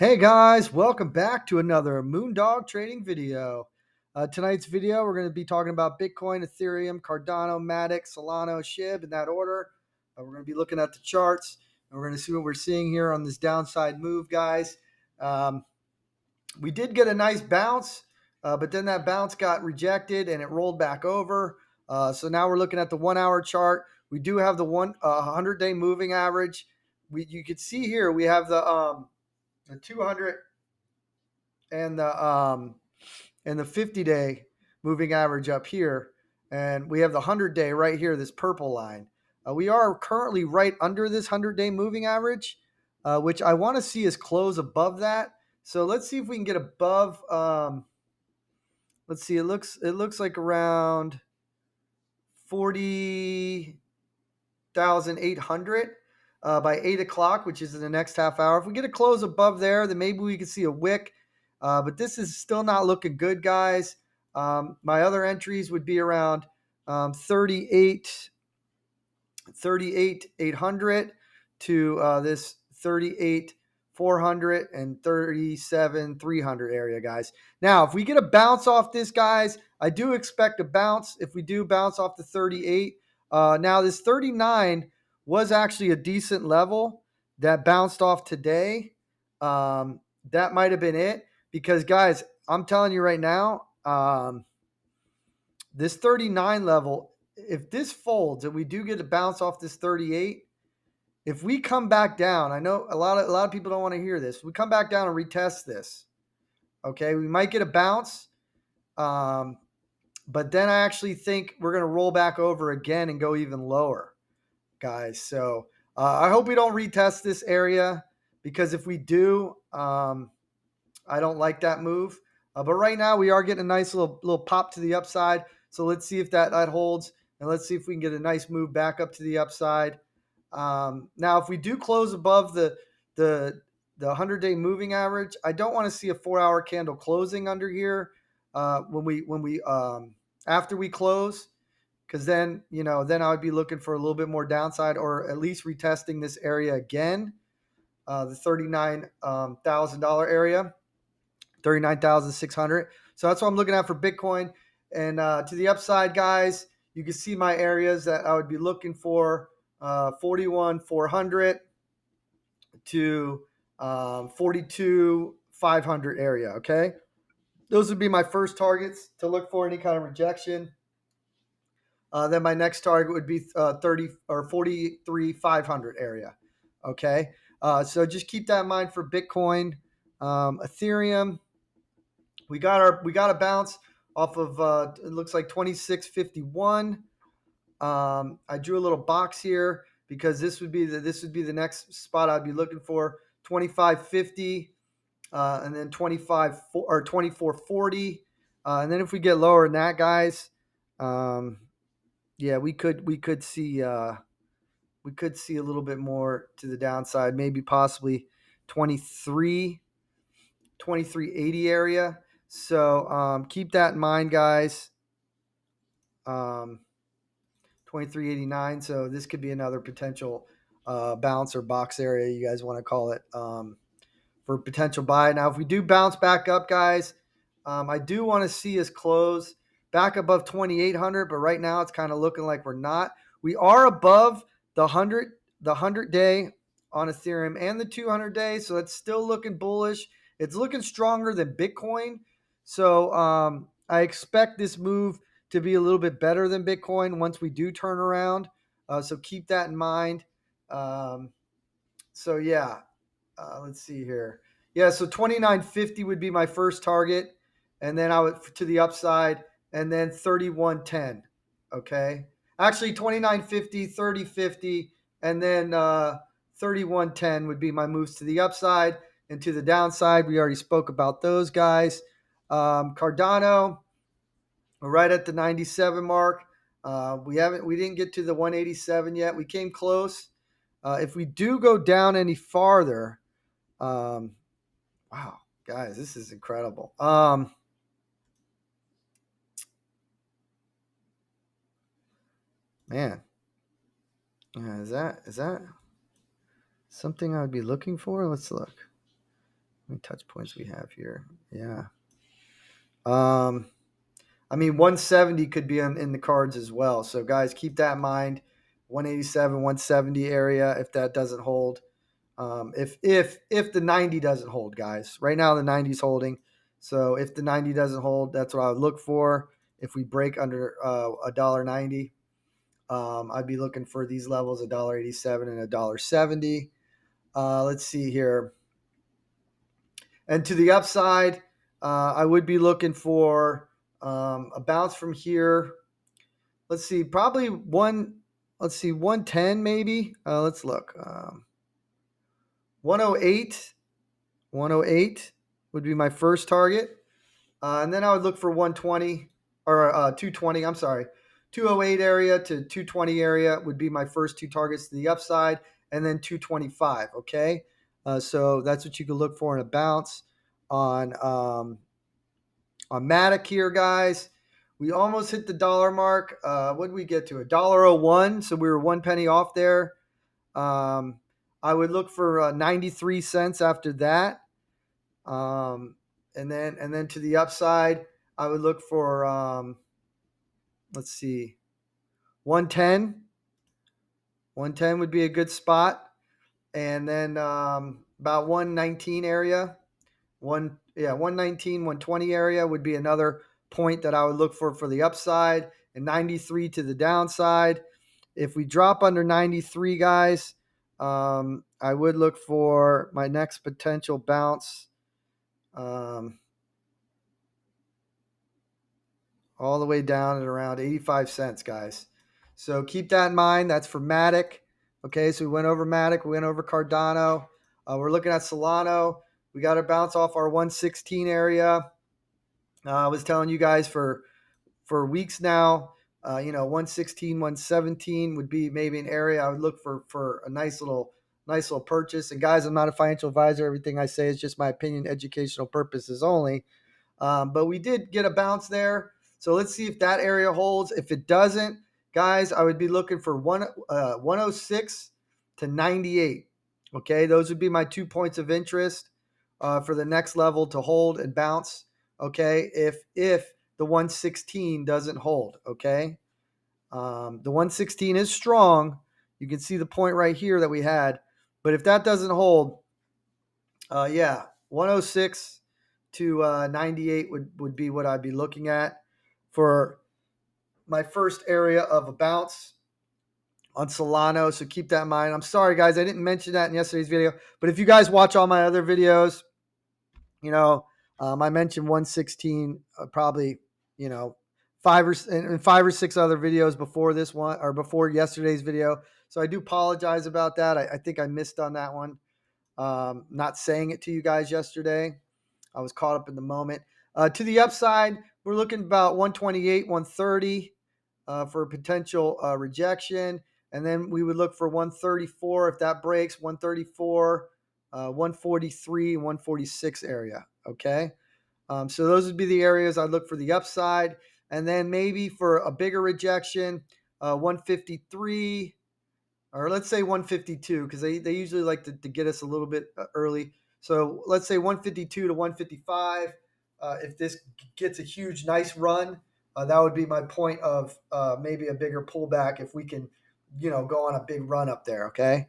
Hey guys, welcome back to another Moondog trading video. Tonight's video, we're going to be talking about Bitcoin, Ethereum, Cardano, Matic, Solana, Shiba in that order. We're going to be looking at the charts, and we're going to see what we're seeing here on this downside move, guys. We did get a nice bounce, but then that bounce got rejected and it rolled back over. So now we're looking at the 1 hour chart. We do have the 100-day moving average. You can see here we have the 200 and the 50-day moving average up here, and we have the 100-day right here, this purple line. We are currently right under this 100-day moving average, which I want to see is close above that. So let's see if we can get above. Let's see. It looks like around 40,800 by 8 o'clock, which is in the next half hour. If we get a close above there, then maybe we can see a wick. But this is still not looking good, guys. My other entries would be around 38,800 to this 38,400 and 37,300 area, guys. Now, if we get a bounce off this, guys, I do expect a bounce. If we do bounce off the 38, now this 39 was actually a decent level that bounced off today. That might have been it because, guys, I'm telling you right now, this 39 level, if this folds and we do get a bounce off this 38, if we come back down, I know a lot of people don't want to hear this. We come back down and retest this. Okay, we might get a bounce, but then I actually think we're going to roll back over again and go even lower, guys. So I hope we don't retest this area because if we do, I don't like that move. But right now we are getting a nice little pop to the upside. So let's see if that holds, and let's see if we can get a nice move back up to the upside. Now, if we do close above the 100-day moving average, I don't want to see a 4-hour candle closing under here when we after we close, because then I would be looking for a little bit more downside or at least retesting this area again, the $39,000 area. 39,600. So that's what I'm looking at for Bitcoin. And to the upside, guys, you can see my areas that I would be looking for: 41,400 to 42,500 area. Okay, those would be my first targets to look for any kind of rejection. Then my next target would be 30 or 43,500 area. Okay, so just keep that in mind for Bitcoin, Ethereum. We got a bounce off of it looks like 2651. I drew a little box here because this would be the next spot I'd be looking for, 2550, and then 2440, and then if we get lower than that, guys, yeah, we could see a little bit more to the downside, maybe possibly 2380 area. So keep that in mind, guys. 2389. So this could be another potential bounce or box area, you guys want to call it, for potential buy. Now, if we do bounce back up, guys, I do want to see us close back above 2,800, but right now it's kind of looking like we're not. We are above the 100-day on Ethereum and the 200-day, so it's still looking bullish. It's looking stronger than Bitcoin. So I expect this move to be a little bit better than Bitcoin once we do turn around. So keep that in mind. So yeah, let's see here. Yeah, so 2950 would be my first target, and then I would to the upside, and then 3110. Okay, actually 2950, 3050, and then 3110 would be my moves to the upside, and to the downside, we already spoke about those guys. Cardano, right at the 97 mark. We didn't get to the 187 yet. We came close. If we do go down any farther, wow, guys, this is incredible. Man, is that something I would be looking for? Let's look. many touch points we have here? Yeah. I mean, 170 could be in the cards as well. So guys, keep that in mind. 187, 170 area if that doesn't hold. If the 90 doesn't hold, guys. Right now the 90 is holding. So if the 90 doesn't hold, that's what I would look for. If we break under $1.90, I'd be looking for these levels: $1.87 and $1.70. Let's see here. And to the upside, I would be looking for a bounce from here. Let's see, probably 110 maybe. Let's look. 108, 108 would be my first target. And then I would look for 120 or 220. I'm sorry. 208 area to 220 area would be my first two targets to the upside, and then 225. Okay. So that's what you could look for in a bounce on Matic here, guys. We almost hit the dollar mark. What did we get to? $1.01. So we were 1 penny off there. I would look for 93 cents after that. And then to the upside, I would look for let's see, 110. 110 would be a good spot. And then about 119 area. 119, 120 area would be another point that I would look for the upside, and 93 to the downside. If we drop under 93, guys, I would look for my next potential bounce all the way down at around 85 cents, guys. So keep that in mind. That's for Matic. Okay, so we went over Matic. We went over Cardano. We're looking at Solana. We got to bounce off our 116 area. I was telling you guys for weeks now, 116, 117 would be maybe an area I would look for a nice little purchase. And guys, I'm not a financial advisor. Everything I say is just my opinion, educational purposes only. But we did get a bounce there. So let's see if that area holds. If it doesn't, guys, I would be looking for 106 to 98. Okay, those would be my 2 points of interest for the next level to hold and bounce. Okay, if the 116 doesn't hold. Okay, the 116 is strong. You can see the point right here that we had. But if that doesn't hold, 106 to 98 would be what I'd be looking at for my first area of a bounce on Solana. So keep that in mind. I'm sorry, guys, I didn't mention that in yesterday's video. But if you guys watch all my other videos, I mentioned 116 probably, 5 or 6 other videos before this one or before yesterday's video. So I do apologize about that. I think I missed on that one. Not saying it to you guys yesterday. I was caught up in the moment. To the upside, we're looking about 128, 130 for a potential rejection. And then we would look for 134 if that breaks, 134, 143, 146 area. Okay. So those would be the areas I'd look for the upside. And then maybe for a bigger rejection, 153, or let's say 152, because they usually like to get us a little bit early. So let's say 152 to 155. If this gets a huge, nice run, that would be my point of maybe a bigger pullback if we can, go on a big run up there. Okay,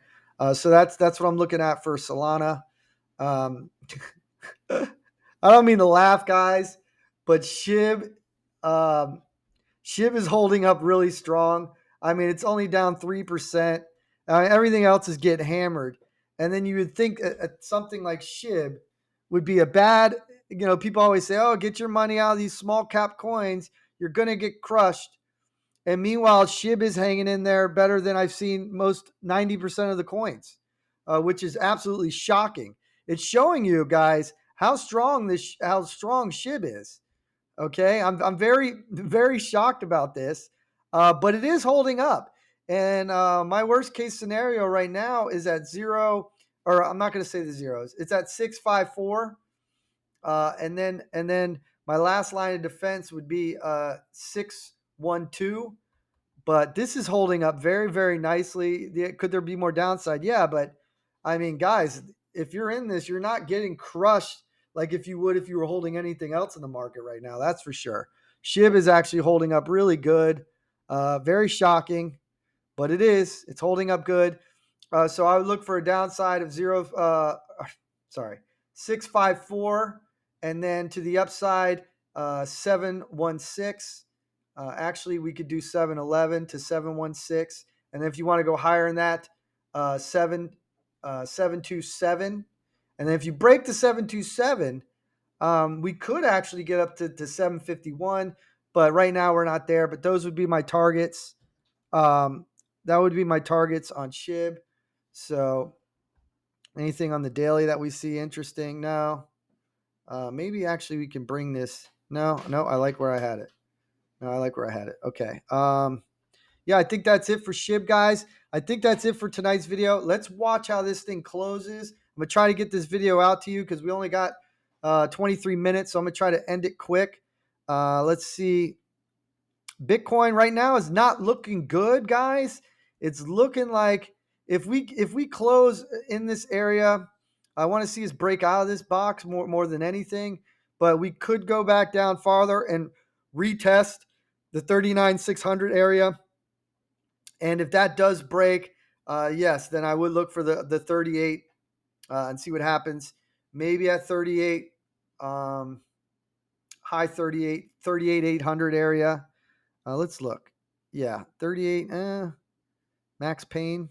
so that's what I'm looking at for Solana. I don't mean to laugh, guys, but SHIB is holding up really strong. I mean, it's only down 3%. Everything else is getting hammered. And then you would think something like SHIB would be a bad, people always say, oh, get your money out of these small cap coins. You're going to get crushed. And meanwhile, SHIB is hanging in there better than I've seen most 90% of the coins, which is absolutely shocking. It's showing you guys how strong SHIB is. Okay, I'm very, very shocked about this, but it is holding up. And my worst case scenario right now is at 0, or I'm not going to say the zeros. It's at 654, and then my last line of defense would be 612. But this is holding up very, very nicely. Could there be more downside? Yeah, but I mean, guys, if you're in this, you're not getting crushed like if you would if you were holding anything else in the market right now. That's for sure. SHIB is actually holding up really good. Very shocking, but it is. It's holding up good. So I would look for a downside of 654, and then to the upside 716. Actually, we could do 711 to 716, and then if you want to go higher than that, 727, and then if you break the 727, we could actually get up to 751, but right now we're not there. But those would be my targets. Um, that would be my targets on SHIB. So anything on the daily that we see interesting? No. Maybe actually we can bring this. No, I like where I had it. No, I like where I had it. Okay. Yeah, I think that's it for SHIB, guys. I think that's it for tonight's video. Let's watch how this thing closes. I'm going to try to get this video out to you because we only got 23 minutes, so I'm going to try to end it quick. Let's see. Bitcoin right now is not looking good, guys. It's looking like if we close in this area, I want to see us break out of this box more than anything. But we could go back down farther and retest the 39,600 area. And if that does break, yes, then I would look for the 38 and see what happens. Maybe at 38, high 38,800 area. Let's look. Yeah, 38. Max pain.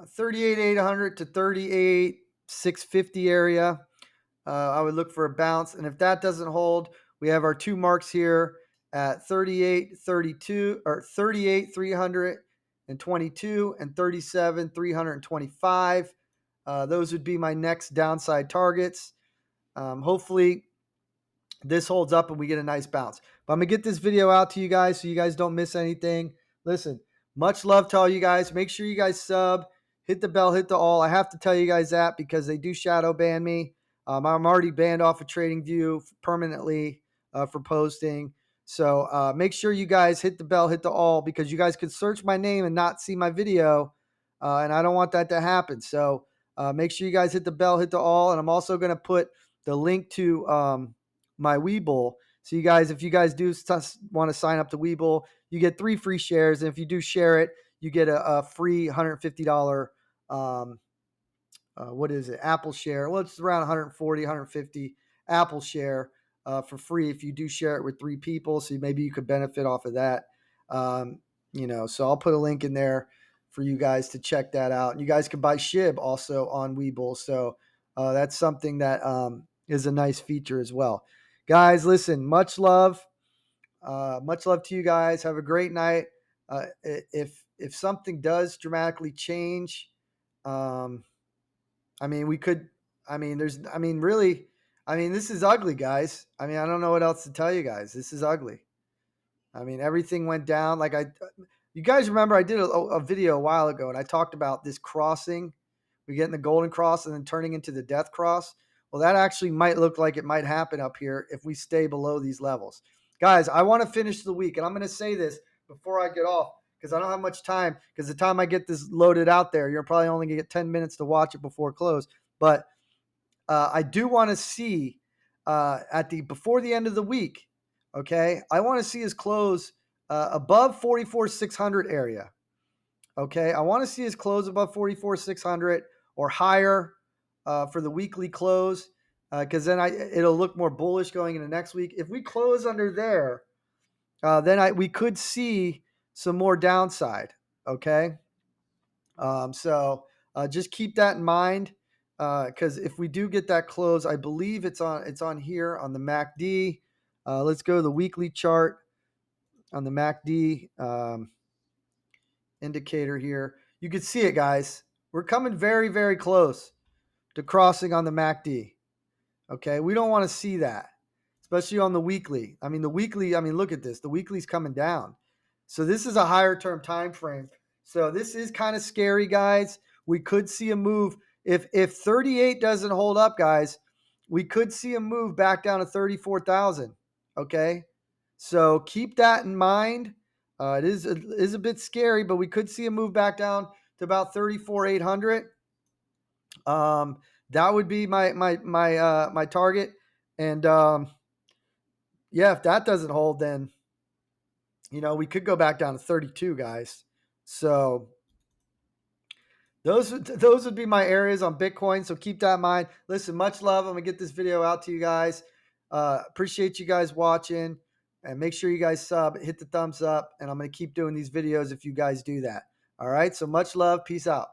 38,800 to 38,650 area. I would look for a bounce, and if that doesn't hold, we have our two marks here at 38,32 or 38,322 and 37,325. Those would be my next downside targets. Hopefully this holds up and we get a nice bounce. But I'm going to get this video out to you guys so you guys don't miss anything. Listen, much love to all you guys. Make sure you guys sub, hit the bell, hit the all. I have to tell you guys that because they do shadow ban me. I'm already banned off of TradingView permanently for posting. So make sure you guys hit the bell, hit the all, because you guys could search my name and not see my video. And I don't want that to happen. So make sure you guys hit the bell, hit the all. And I'm also going to put the link to my Webull. So you guys, if you guys do want to sign up to Webull, you get 3 free shares. And if you do share it, you get a free $150, what is it? Apple share. Well, it's around 140, 150 Apple share for free if you do share it with 3 people. So maybe you could benefit off of that. So I'll put a link in there for you guys to check that out. And you guys can buy SHIB also on Webull. So that's something that is a nice feature as well. Guys, listen, much love. Much love to you guys. Have a great night. If something does dramatically change, this is ugly, guys. I don't know what else to tell you guys. This is ugly. Everything went down. You guys remember I did a video a while ago and I talked about this crossing. We get in the golden cross and then turning into the death cross. Well, that actually might look like it might happen up here if we stay below these levels. Guys, I want to finish the week, and I'm going to say this before I get off because I don't have much time, because the time I get this loaded out there, you're probably only going to get 10 minutes to watch it before close. But I do want to see before the end of the week, okay, I want to see us close above 44,600 area. Okay, I want to see us close above 44,600 or higher for the weekly close, because then it'll look more bullish going into next week. If we close under there, then we could see some more downside. Okay, so just keep that in mind, because if we do get that close, I believe it's on here on the MACD. Let's go to the weekly chart on the MACD. Indicator here. You can see it, guys. We're coming very, very close to crossing on the MACD. Okay, we don't want to see that, especially on the weekly. Look at this. The weekly's coming down. So this is a higher term time frame. So this is kind of scary, guys. We could see a move. If 38 doesn't hold up, guys, we could see a move back down to 34,000. Okay, so keep that in mind. It is a bit scary, but we could see a move back down to about 34,800. That would be my target. And yeah, if that doesn't hold, then we could go back down to 32, guys. So those would be my areas on Bitcoin. So keep that in mind. Listen, much love. I'm gonna get this video out to you guys. Appreciate you guys watching, and make sure you guys sub, hit the thumbs up, and I'm gonna keep doing these videos if you guys do that. All right. So much love. Peace out.